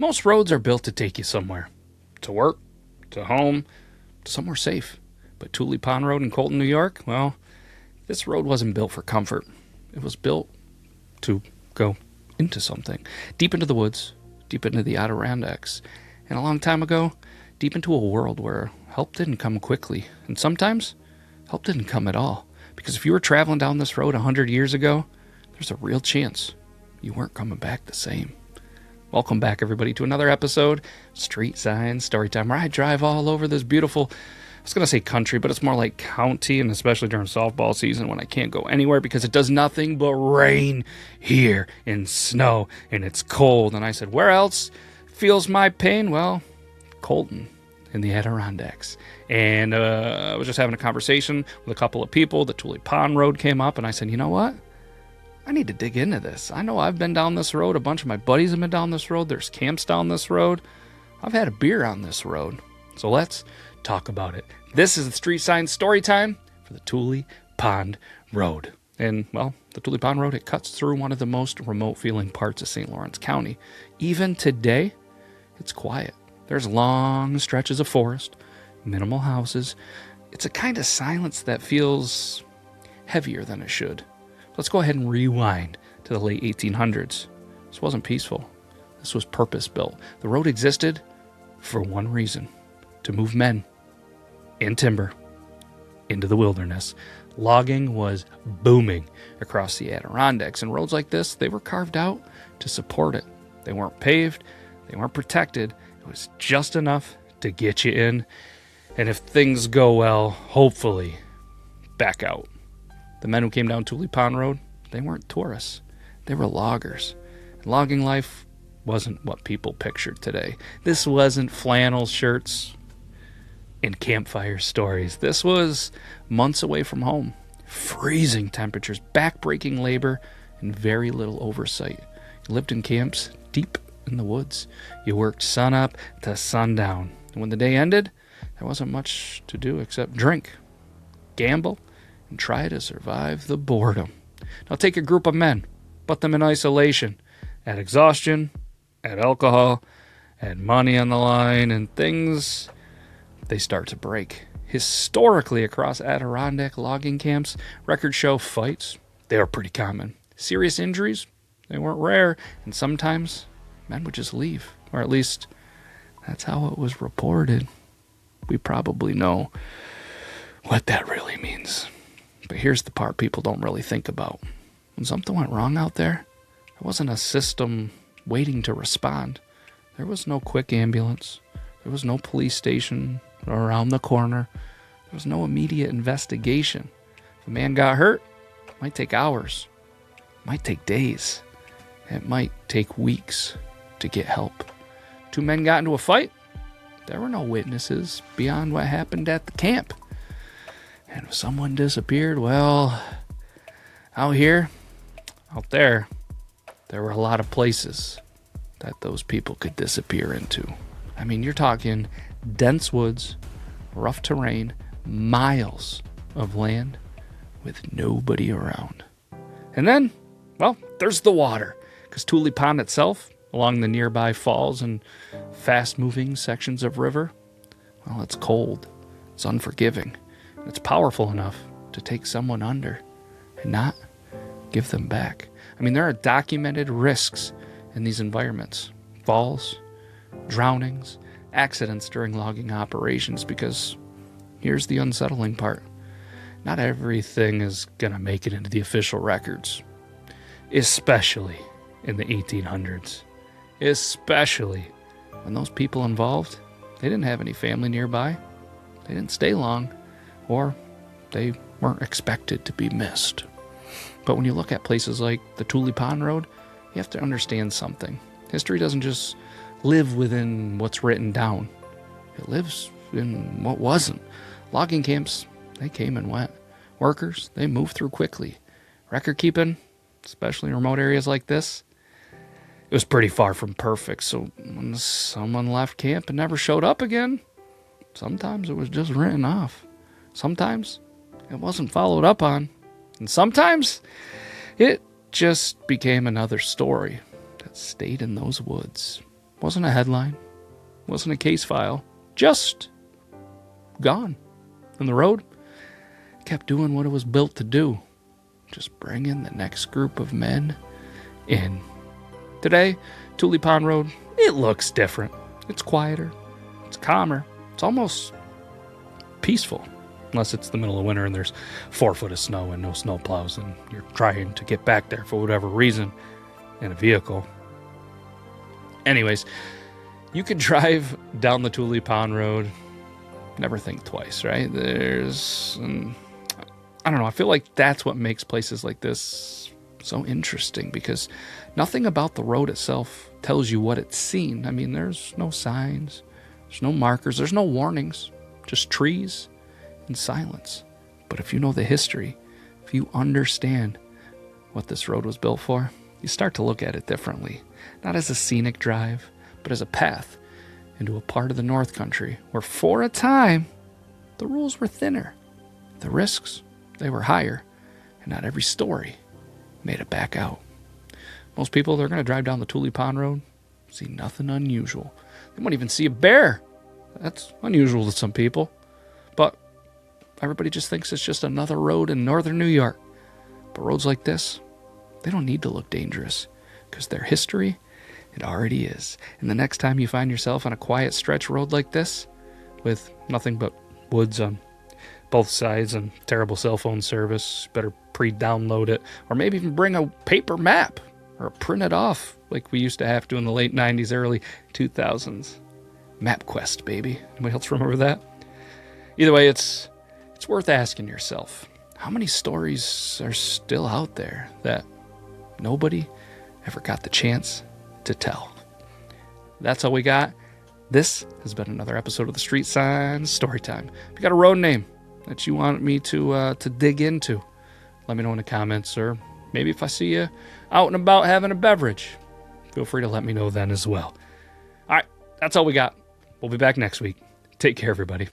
Most roads are built to take you somewhere. To work, to home, to somewhere safe. But Tooley Pond Road in Colton, New York, well, this road wasn't built for comfort. It was built to go into something. Deep into the woods, deep into the Adirondacks. And a long time ago, deep into a world where help didn't come quickly. And sometimes, help didn't come at all. Because if you were traveling down this road 100 years ago, there's a real chance you weren't coming back the same. Welcome back, everybody, to another episode, Street Sign Storytime, where I drive all over this beautiful, I was going to say country, but it's more like county, and especially during softball season when I can't go anywhere because it does nothing but rain here and snow, and it's cold. And I said, where else feels my pain? Well, Colton in the Adirondacks. And I was just having a conversation with a couple of people. The Tooley Pond Road came up, and I said, you know what? I need to dig into this. I know I've been down this road. A bunch of my buddies have been down this road. There's camps down this road. I've had a beer on this road. So let's talk about it. This is the Street Sign Storytime for the Tooley Pond Road. And, well, the Tooley Pond Road, it cuts through one of the most remote-feeling parts of St. Lawrence County. Even today, it's quiet. There's long stretches of forest, minimal houses. It's a kind of silence that feels heavier than it should. Let's go ahead and rewind to the late 1800s. This wasn't peaceful. This was purpose-built. The road existed for one reason: to move men and timber into the wilderness. Logging was booming across the Adirondacks, and roads like this, they were carved out to support it. They weren't paved, they weren't protected. It was just enough to get you in, and if things go well, hopefully, back out. The men who came down Tooley Pond Road, they weren't tourists. They were loggers. And logging life wasn't what people pictured today. This wasn't flannel shirts and campfire stories. This was months away from home. Freezing temperatures, back-breaking labor, and very little oversight. You lived in camps deep in the woods. You worked sun up to sundown. And when the day ended, there wasn't much to do except drink, gamble, and try to survive the boredom. Now take a group of men, put them in isolation, add exhaustion, add alcohol, add money on the line, and things, they start to break. Historically, across Adirondack logging camps, records show fights, they were pretty common. Serious injuries, they weren't rare, and sometimes men would just leave, or at least that's how it was reported. We probably know what that really means. But here's the part people don't really think about. When something went wrong out there, there wasn't a system waiting to respond. There was no quick ambulance. There was no police station around the corner. There was no immediate investigation. If a man got hurt, it might take hours. It might take days. It might take weeks to get help. Two men got into a fight. There were no witnesses beyond what happened at the camp. And if someone disappeared, well, out there were a lot of places that those people could disappear into. I mean, you're talking dense woods, rough terrain, miles of land with nobody around. And then, well, there's the water, because Tooley Pond itself, along the nearby falls and fast-moving sections of river, well, it's cold, it's unforgiving. It's powerful enough to take someone under and not give them back. I mean, there are documented risks in these environments. Falls, drownings, accidents during logging operations, because here's the unsettling part. Not everything is going to make it into the official records, especially in the 1800s. Especially when those people involved, they didn't have any family nearby. They didn't stay long. Or they weren't expected to be missed. But when you look at places like the Tooley Pond Road, you have to understand something. History doesn't just live within what's written down. It lives in what wasn't. Logging camps, they came and went. Workers, they moved through quickly. Record keeping, especially in remote areas like this, it was pretty far from perfect. So when someone left camp and never showed up again, sometimes it was just written off. Sometimes it wasn't followed up on. And sometimes it just became another story that stayed in those woods. Wasn't a headline. Wasn't a case file. Just gone. And the road kept doing what it was built to do. Just bringing the next group of men in. Today, Tooley Pond Road, it looks different. It's quieter. It's calmer. It's almost peaceful. Unless it's the middle of winter and there's 4 foot of snow and no snow plows and you're trying to get back there for whatever reason in a vehicle. Anyways, you could drive down the Tooley Pond Road, never think twice, right? I don't know, I feel like that's what makes places like this so interesting, because nothing about the road itself tells you what it's seen. I mean, there's no signs, there's no markers, there's no warnings, just trees and silence. But if you know the history, if you understand what this road was built for, you start to look at it differently. Not as a scenic drive, but as a path into a part of the North Country where for a time, the rules were thinner. The risks, they were higher. And not every story made it back out. Most people, they're going to drive down the Tooley Pond Road, see nothing unusual. They won't even see a bear. That's unusual to some people. But everybody just thinks it's just another road in northern New York. But roads like this, they don't need to look dangerous, because their history, it already is. And the next time you find yourself on a quiet stretch road like this, with nothing but woods on both sides and terrible cell phone service, better pre-download it, or maybe even bring a paper map or print it off like we used to have to in the late 90s, early 2000s. MapQuest, baby. Anybody else remember that? Either way, it's worth asking yourself, how many stories are still out there that nobody ever got the chance to tell? That's all we got. This has been another episode of the Street Sign Storytime. If you got a road name that you want me to dig into, let me know in the comments, or maybe if I see you out and about having a beverage, feel free to let me know then as well. All right, that's all we got. We'll be back next week. Take care, everybody.